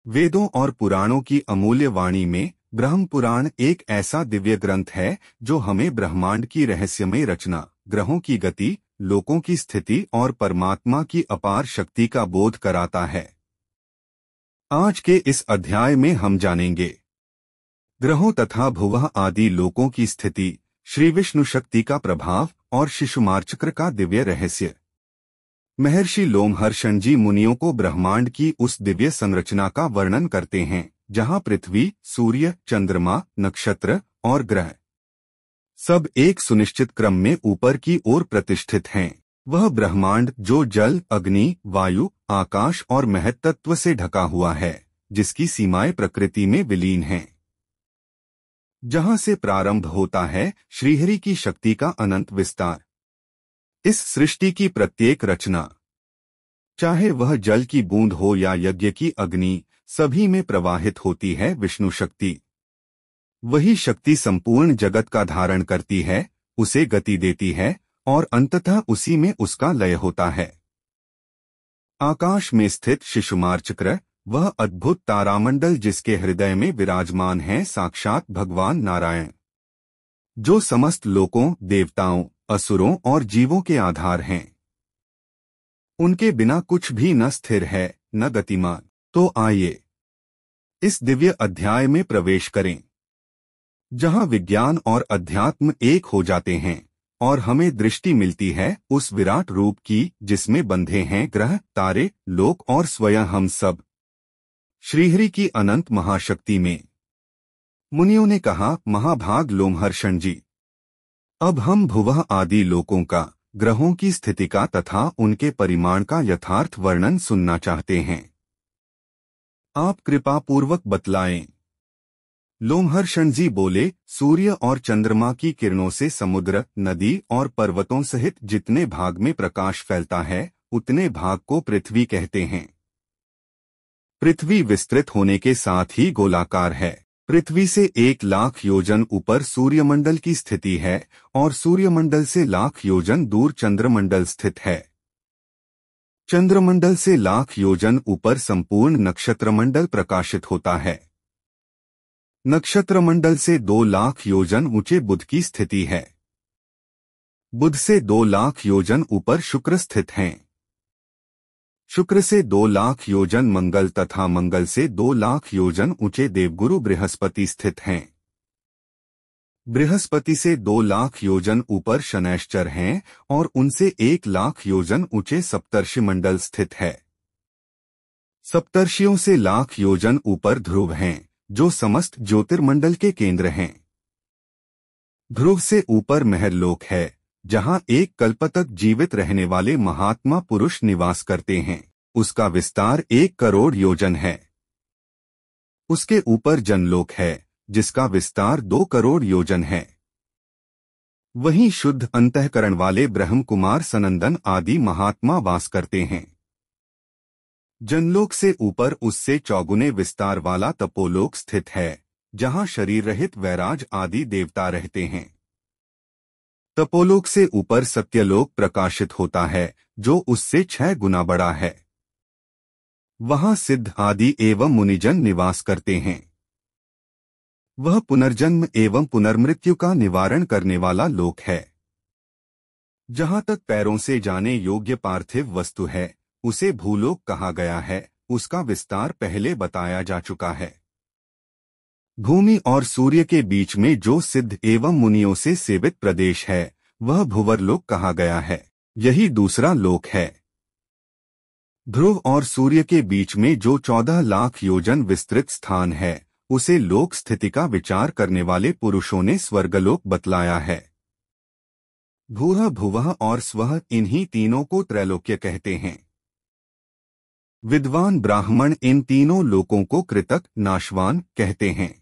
वेदों और पुराणों की अमूल्य वाणी में ब्रह्म पुराण एक ऐसा दिव्य ग्रंथ है जो हमें ब्रह्मांड की रहस्यमय रचना, ग्रहों की गति, लोकों की स्थिति और परमात्मा की अपार शक्ति का बोध कराता है। आज के इस अध्याय में हम जानेंगे ग्रहों तथा भुवः आदि लोकों की स्थिति, श्री विष्णु शक्ति का प्रभाव और शिशुमार चक्र का दिव्य रहस्य। महर्षि लोमहर्षण जी मुनियों को ब्रह्मांड की उस दिव्य संरचना का वर्णन करते हैं जहां पृथ्वी, सूर्य, चंद्रमा, नक्षत्र और ग्रह सब एक सुनिश्चित क्रम में ऊपर की ओर प्रतिष्ठित हैं। वह ब्रह्मांड जो जल, अग्नि, वायु, आकाश और महत्तत्व से ढका हुआ है, जिसकी सीमाएं प्रकृति में विलीन हैं, जहां से प्रारंभ होता है श्रीहरि की शक्ति का अनंत विस्तार। इस सृष्टि की प्रत्येक रचना, चाहे वह जल की बूंद हो या यज्ञ की अग्नि, सभी में प्रवाहित होती है विष्णु शक्ति। वही शक्ति संपूर्ण जगत का धारण करती है, उसे गति देती है और अंततः उसी में उसका लय होता है। आकाश में स्थित शिशुमार चक्र, वह अद्भुत तारामंडल जिसके हृदय में विराजमान है साक्षात भगवान नारायण, जो समस्त लोकों, देवताओं, असुरों और जीवों के आधार हैं। उनके बिना कुछ भी न स्थिर है, न गतिमान। तो आइए इस दिव्य अध्याय में प्रवेश करें, जहां विज्ञान और अध्यात्म एक हो जाते हैं और हमें दृष्टि मिलती है उस विराट रूप की जिसमें बंधे हैं ग्रह, तारे, लोक और स्वयं हम सब, श्रीहरि की अनंत महाशक्ति में। मुनियों ने कहा, महाभाग लोमहर्षण जी, अब हम भुवः आदि लोकों का, ग्रहों की स्थिति का तथा उनके परिमाण का यथार्थ वर्णन सुनना चाहते हैं। आप कृपा पूर्वक बतलाएं। लोमहर्षण जी बोले, सूर्य और चंद्रमा की किरणों से समुद्र, नदी और पर्वतों सहित जितने भाग में प्रकाश फैलता है, उतने भाग को पृथ्वी कहते हैं। पृथ्वी विस्तृत होने के साथ ही गोलाकार है। पृथ्वी से 1,00,000 योजन ऊपर सूर्यमंडल की स्थिति है और सूर्यमंडल से 1,00,000 योजन दूर चंद्रमंडल स्थित है। चंद्रमंडल से 1,00,000 योजन ऊपर संपूर्ण नक्षत्रमंडल प्रकाशित होता है। नक्षत्रमंडल से 2,00,000 योजन ऊंचे बुध की स्थिति है। बुध से 2,00,000 योजन ऊपर शुक्र स्थित हैं। शुक्र से 2,00,000 योजन मंगल तथा मंगल से 2,00,000 योजन ऊंचे देवगुरु बृहस्पति स्थित हैं। बृहस्पति से 2,00,000 योजन ऊपर शनैश्चर हैं और उनसे 1,00,000 योजन ऊंचे सप्तर्षि मंडल स्थित है। सप्तर्षियों से 1,00,000 योजन ऊपर ध्रुव हैं, जो समस्त ज्योतिर्मंडल के केंद्र हैं। ध्रुव से ऊपर महरलोक है, जहां एक कल्प तक जीवित रहने वाले महात्मा पुरुष निवास करते हैं। उसका विस्तार 1 करोड़ योजन है। उसके ऊपर जनलोक है, जिसका विस्तार 2 करोड़ योजन है। वहीं शुद्ध अंतःकरण वाले ब्रह्म कुमार सनंदन आदि महात्मा वास करते हैं। जनलोक से ऊपर उससे चौगुने विस्तार वाला तपोलोक स्थित है, जहां शरीर रहित वैराज आदि देवता रहते हैं। तपोलोक से ऊपर सत्यलोक प्रकाशित होता है, जो उससे 6 गुना बड़ा है। वहां सिद्ध आदि एवं मुनिजन निवास करते हैं। वह पुनर्जन्म एवं पुनर्मृत्यु का निवारण करने वाला लोक है। जहां तक पैरों से जाने योग्य पार्थिव वस्तु है, उसे भूलोक कहा गया है। उसका विस्तार पहले बताया जा चुका है। भूमि और सूर्य के बीच में जो सिद्ध एवं मुनियों से सेवित प्रदेश है, वह भुवरलोक कहा गया है। यही दूसरा लोक है। ध्रुव और सूर्य के बीच में जो 14,00,000 योजन विस्तृत स्थान है, उसे लोक स्थिति का विचार करने वाले पुरुषों ने स्वर्गलोक बतलाया है। भूः, भुवः और स्वः, इन्हीं तीनों को त्रैलोक्य कहते हैं। विद्वान ब्राह्मण इन तीनों लोकों को कृतक, नाशवान कहते हैं।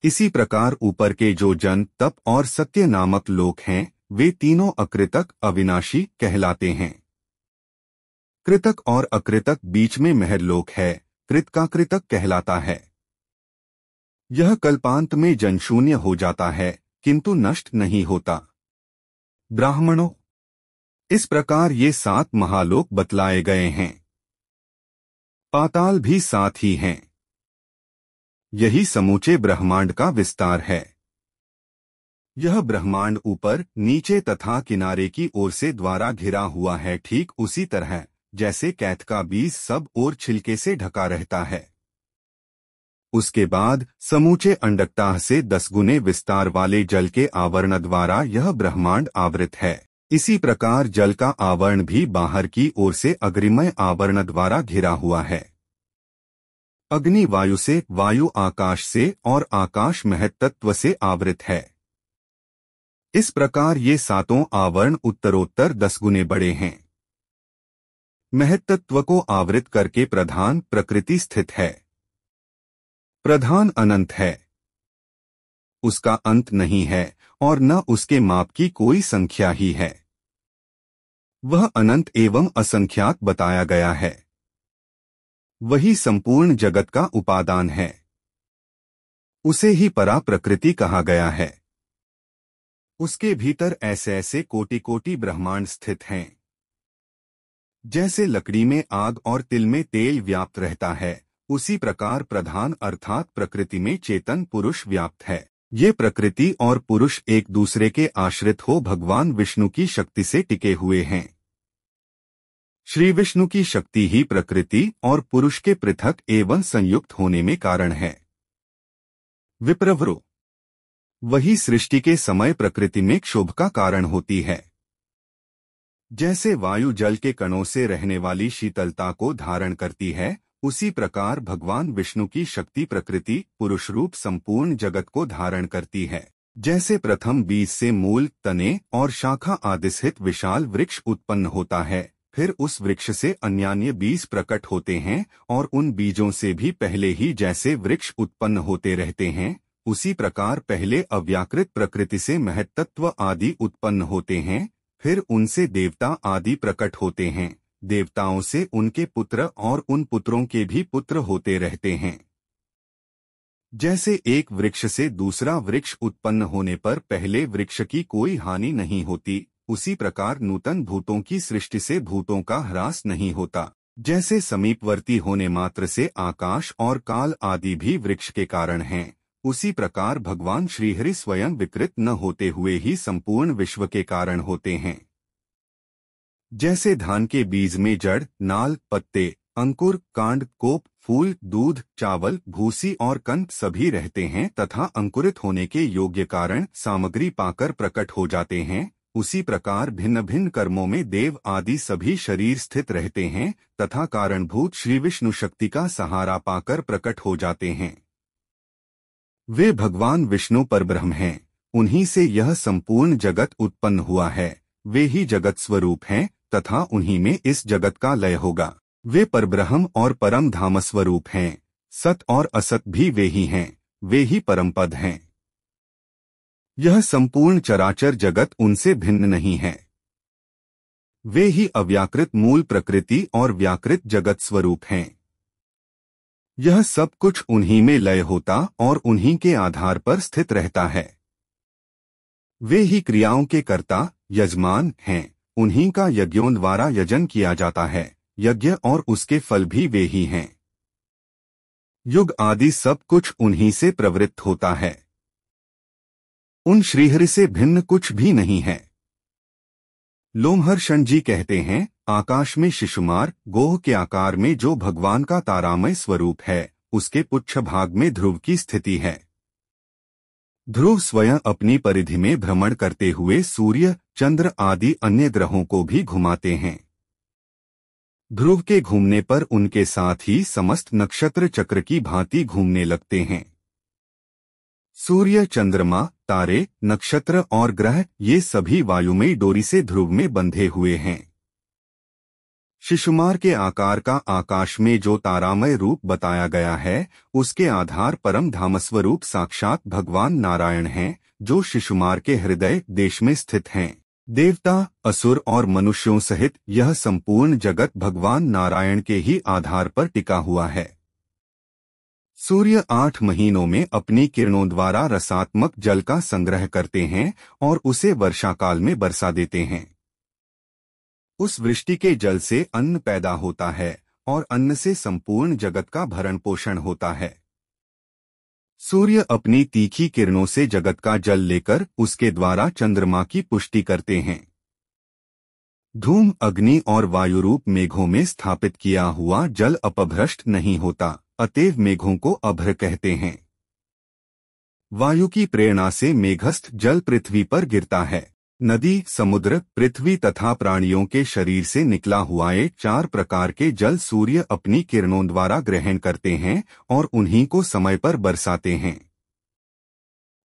इसी प्रकार ऊपर के जो जन, तप और सत्य नामक लोक हैं, वे तीनों अकृतक, अविनाशी कहलाते हैं। कृतक और अकृतक बीच में महरलोक है, कृत का कृतक कहलाता है। यह कल्पांत में जनशून्य हो जाता है, किंतु नष्ट नहीं होता। ब्राह्मणों, इस प्रकार ये 7 महालोक बतलाए गए हैं। पाताल भी साथ ही हैं। यही समूचे ब्रह्मांड का विस्तार है। यह ब्रह्मांड ऊपर, नीचे तथा किनारे की ओर से द्वारा घिरा हुआ है, ठीक उसी तरह जैसे कैथ का बीज सब ओर छिलके से ढका रहता है। उसके बाद समूचे अंडकटाह से 10 गुने विस्तार वाले जल के आवरण द्वारा यह ब्रह्मांड आवृत है। इसी प्रकार जल का आवरण भी बाहर की ओर से अग्निमय आवरण द्वारा घिरा हुआ है। अग्नि वायु से, वायु आकाश से और आकाश महत्तत्व से आवृत है। इस प्रकार ये सातों आवरण उत्तरोत्तर 10 गुने बड़े हैं। महत्तत्व को आवृत करके प्रधान प्रकृति स्थित है। प्रधान अनंत है, उसका अंत नहीं है और न उसके माप की कोई संख्या ही है। वह अनंत एवं असंख्यात बताया गया है। वही संपूर्ण जगत का उपादान है। उसे ही परा प्रकृति कहा गया है। उसके भीतर ऐसे ऐसे कोटि कोटि ब्रह्मांड स्थित हैं। जैसे लकड़ी में आग और तिल में तेल व्याप्त रहता है, उसी प्रकार प्रधान अर्थात प्रकृति में चेतन पुरुष व्याप्त है। ये प्रकृति और पुरुष एक दूसरे के आश्रित हो भगवान विष्णु की शक्ति से टिके हुए हैं। श्री विष्णु की शक्ति ही प्रकृति और पुरुष के पृथक एवं संयुक्त होने में कारण है। विप्रवरो, वही सृष्टि के समय प्रकृति में क्षोभ का कारण होती है। जैसे वायु जल के कणों से रहने वाली शीतलता को धारण करती है, उसी प्रकार भगवान विष्णु की शक्ति प्रकृति पुरुष रूप संपूर्ण जगत को धारण करती है। जैसे प्रथम बीज से मूल, तने और शाखा आदि सहित विशाल वृक्ष उत्पन्न होता है, फिर उस वृक्ष से अन्यान्य बीज प्रकट होते हैं और उन बीजों से भी पहले ही जैसे वृक्ष उत्पन्न होते रहते हैं, उसी प्रकार पहले अव्याकृत प्रकृति से महत्तत्व आदि उत्पन्न होते हैं, फिर उनसे देवता आदि प्रकट होते हैं, देवताओं से उनके पुत्र और उन पुत्रों के भी पुत्र होते रहते हैं। जैसे एक वृक्ष से दूसरा वृक्ष उत्पन्न होने पर पहले वृक्ष की कोई हानि नहीं होती, उसी प्रकार नूतन भूतों की सृष्टि से भूतों का ह्रास नहीं होता। जैसे समीपवर्ती होने मात्र से आकाश और काल आदि भी वृक्ष के कारण हैं, उसी प्रकार भगवान श्रीहरि स्वयं विकृत न होते हुए ही संपूर्ण विश्व के कारण होते हैं। जैसे धान के बीज में जड़, नाल, पत्ते, अंकुर, कांड, कोप, फूल, दूध, चावल, भूसी और कंद सभी रहते हैं तथा अंकुरित होने के योग्य कारण सामग्री पाकर प्रकट हो जाते हैं, उसी प्रकार भिन्न भिन्न कर्मों में देव आदि सभी शरीर स्थित रहते हैं तथा कारणभूत श्री विष्णु शक्ति का सहारा पाकर प्रकट हो जाते हैं। वे भगवान विष्णु परब्रह्म हैं, उन्हीं से यह संपूर्ण जगत उत्पन्न हुआ है। वे ही जगत स्वरूप हैं तथा उन्हीं में इस जगत का लय होगा। वे परब्रह्म और परम धाम स्वरूप हैं। सत और असत भी वे ही हैं, वे ही परम पद हैं। यह संपूर्ण चराचर जगत उनसे भिन्न नहीं है। वे ही अव्याकृत मूल प्रकृति और व्याकृत जगत स्वरूप हैं। यह सब कुछ उन्हीं में लय होता और उन्हीं के आधार पर स्थित रहता है। वे ही क्रियाओं के कर्ता यजमान हैं, उन्हीं का यज्ञों द्वारा यजन किया जाता है। यज्ञ और उसके फल भी वे ही हैं। युग आदि सब कुछ उन्हीं से प्रवृत्त होता है। उन श्रीहरि से भिन्न कुछ भी नहीं है। लोमहर्षण जी कहते हैं, आकाश में शिशुमार गोह के आकार में जो भगवान का तारामय स्वरूप है, उसके पुच्छ भाग में ध्रुव की स्थिति है। ध्रुव स्वयं अपनी परिधि में भ्रमण करते हुए सूर्य, चंद्र आदि अन्य ग्रहों को भी घुमाते हैं। ध्रुव के घूमने पर उनके साथ ही समस्त नक्षत्र चक्र की भांति घूमने लगते हैं। सूर्य, चंद्रमा, तारे, नक्षत्र और ग्रह ये सभी वायुमयी डोरी से ध्रुव में बंधे हुए हैं। शिशुमार के आकार का आकाश में जो तारामय रूप बताया गया है, उसके आधार परम धामस्वरूप साक्षात भगवान नारायण हैं, जो शिशुमार के हृदय देश में स्थित हैं। देवता, असुर और मनुष्यों सहित यह संपूर्ण जगत भगवान नारायण के ही आधार पर टिका हुआ है। सूर्य 8 महीनों में अपनी किरणों द्वारा रसात्मक जल का संग्रह करते हैं और उसे वर्षाकाल में बरसा देते हैं। उस वृष्टि के जल से अन्न पैदा होता है और अन्न से संपूर्ण जगत का भरण पोषण होता है। सूर्य अपनी तीखी किरणों से जगत का जल लेकर उसके द्वारा चंद्रमा की पुष्टि करते हैं। धूम, अग्नि और वायुरूप मेघों में स्थापित किया हुआ जल अपभ्रष्ट नहीं होता, अतएव मेघों को अभ्र कहते हैं। वायु की प्रेरणा से मेघस्थ जल पृथ्वी पर गिरता है। नदी, समुद्र, पृथ्वी तथा प्राणियों के शरीर से निकला हुआ ये 4 प्रकार के जल सूर्य अपनी किरणों द्वारा ग्रहण करते हैं और उन्हीं को समय पर बरसाते हैं।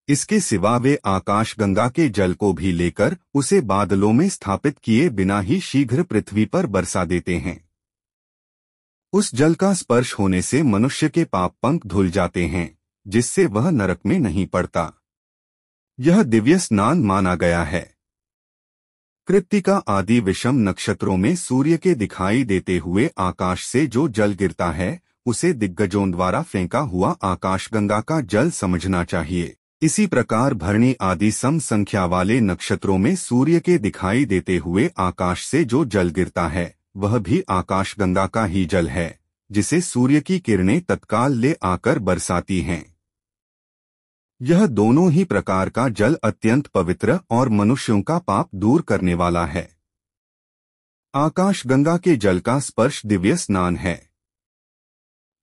इसके सिवा वे आकाशगंगा के जल को भी लेकर उसे बादलों में स्थापित किए बिना ही शीघ्र पृथ्वी पर बरसा देते हैं। उस जल का स्पर्श होने से मनुष्य के पाप पंख धुल जाते हैं, जिससे वह नरक में नहीं पड़ता। यह दिव्य स्नान माना गया है। कृत्तिका आदि विषम नक्षत्रों में सूर्य के दिखाई देते हुए आकाश से जो जल गिरता है, उसे दिग्गजों द्वारा फेंका हुआ आकाशगंगा का जल समझना चाहिए। इसी प्रकार भरणी आदि सम संख्या वाले नक्षत्रों में सूर्य के दिखाई देते हुए आकाश से जो जल गिरता है, वह भी आकाशगंगा का ही जल है, जिसे सूर्य की किरणें तत्काल ले आकर बरसाती हैं। यह दोनों ही प्रकार का जल अत्यंत पवित्र और मनुष्यों का पाप दूर करने वाला है। आकाशगंगा के जल का स्पर्श दिव्य स्नान है।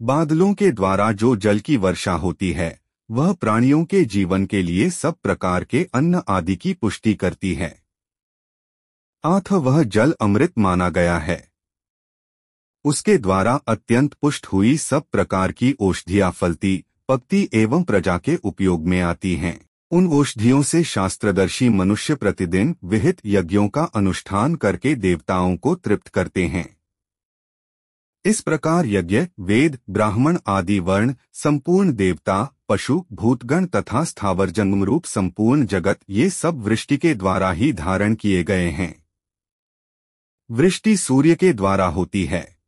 बादलों के द्वारा जो जल की वर्षा होती है, वह प्राणियों के जीवन के लिए सब प्रकार के अन्न आदि की पुष्टि करती है। अतः वह जल अमृत माना गया है। उसके द्वारा अत्यंत पुष्ट हुई सब प्रकार की औषधियां फलती, पकती एवं प्रजा के उपयोग में आती हैं। उन औषधियों से शास्त्रदर्शी मनुष्य प्रतिदिन विहित यज्ञों का अनुष्ठान करके देवताओं को तृप्त करते हैं। इस प्रकार यज्ञ, वेद, ब्राह्मण आदि वर्ण, संपूर्ण देवता, पशु, भूतगण तथा स्थावर जंगम रूप संपूर्ण जगत, ये सब वृष्टि के द्वारा ही धारण किए गए हैं। वृष्टि सूर्य के द्वारा होती है।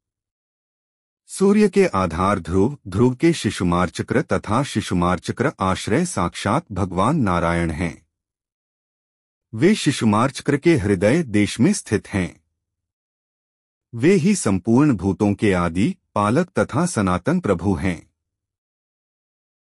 सूर्य के आधार ध्रुव, ध्रुव के शिशुमार चक्र तथा शिशुमार चक्र आश्रय साक्षात भगवान नारायण हैं। वे शिशुमार चक्र के हृदय देश में स्थित हैं। वे ही संपूर्ण भूतों के आदि, पालक तथा सनातन प्रभु हैं।